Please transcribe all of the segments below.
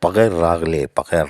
بغیر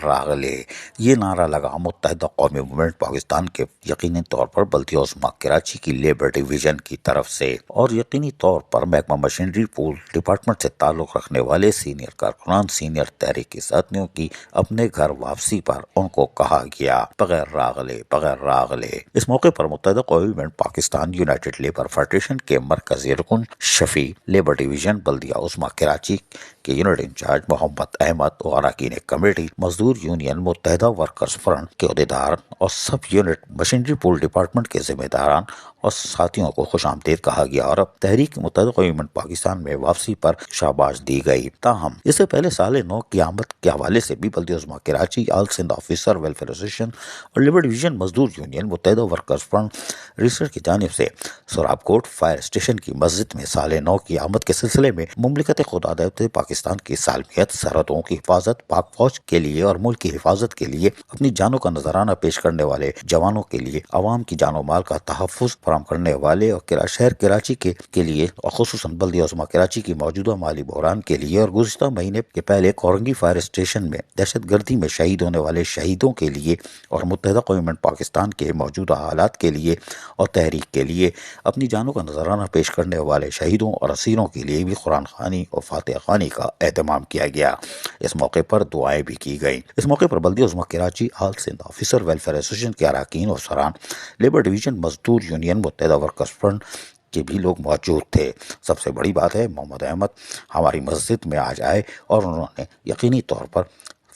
راغلے یہ نعرہ لگا متحدہ قومی موومنٹ پاکستان کے یقینی طور پر بلدیہ عظمیٰ کراچی کی لیبر ڈویژن کی طرف سے، اور یقینی طور پر محکمہ مشینری پول ڈپارٹمنٹ سے تعلق رکھنے والے سینئر کارکنان، سینئر تحریکی ساتھیوں کی اپنے گھر واپسی پر ان کو کہا گیا بغیر راغلے۔ اس موقع پر متحدہ قومی movement Pakistan United labour federation کے مرکزی رکن شفیع، لیبر ڈویژن بلدیہ عظمیٰ کراچی کے یونٹ انچارج محمد احمد اور اراکین کمیٹی، مزدور یونین، متحدہ ورکرز فرنٹ کے عہدیدار اور سب یونٹ مشینری پول ڈپارٹمنٹ کے ذمہ داران اور ساتھیوں کو خوش آمدید کہا گیا اور اب تحریک متحدہ قومی موومنٹ پاکستان میں واپسی پر شاباش دی گئی۔ تاہم اس سے پہلے سال نو کی آمد کے حوالے سے بھی بلدیہ عظمیٰ کراچی، آل سندھ آفیسر ویلفیئر ایسوسیشن اور لیبر ڈویژن مزدور یونین، متحدہ ورکرز فرنٹ ریسرچ کی جانب سے سوراب کوٹ فائر اسٹیشن کی مسجد میں سال نو کی آمد کے سلسلے میں مملکت خدا دولت پاکستان کی سالمیت، سرحدوں کی حفاظت، پاک فوج کے لیے اور ملک کی حفاظت کے لیے اپنی جانوں کا نذرانہ پیش کرنے والے جوانوں کے لیے، عوام کی جان و مال کا تحفظ فراہم کرنے والے اور شہر کراچی کے لیے اور خصوصاً بلدیہ عظمیٰ کراچی کی موجودہ مالی بحران کے لیے اور گزشتہ مہینے کے پہلے کورنگی فائر اسٹیشن میں دہشت گردی میں شہید ہونے والے شہیدوں کے لیے اور متحدہ قومی موومنٹ پاکستان کے موجودہ حالات کے لیے اور تحریک کے لیے اپنی جانوں کا نذرانہ پیش کرنے والے شہیدوں اور اسیروں کے لیے بھی قرآن خوانی اور فاتحہ خوانی کا اہتمام کیا گیا۔ اس موقع پر دعائیں بھی کی گئیں۔ اس موقع پر بلدیہ عظمیٰ کراچی، آل سندھ آفیسر ویلفیئر ایسوسیشن کے اراکین اور افسران، لیبر ڈویژن، مزدور یونین، متحدہ ورکرز فرنٹ کے بھی لوگ موجود تھے۔ سب سے بڑی بات ہے محمد احمد ہماری مسجد میں آج آئے اور انہوں نے یقینی طور پر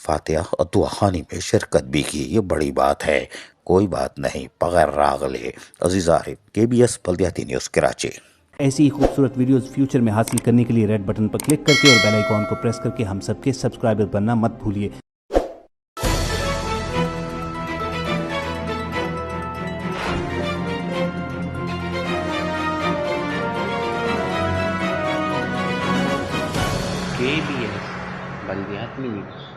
فاتحہ اور دعا خوانی میں شرکت بھی کی، یہ بڑی بات ہے، کوئی بات نہیں، بغیر راغلے۔ عزیز عارف، KBS بلدیاتی نیوز کراچی۔ ایسی ہی خوبصورت ویڈیوز فیوچر میں حاصل کرنے کے لیے ریڈ بٹن پر کلک کر کے اور بیل آئیکن کو پریس کر کے ہم سب کے سبسکرائبر بننا مت بھولیے۔ KBS بلدیاتی نیوز۔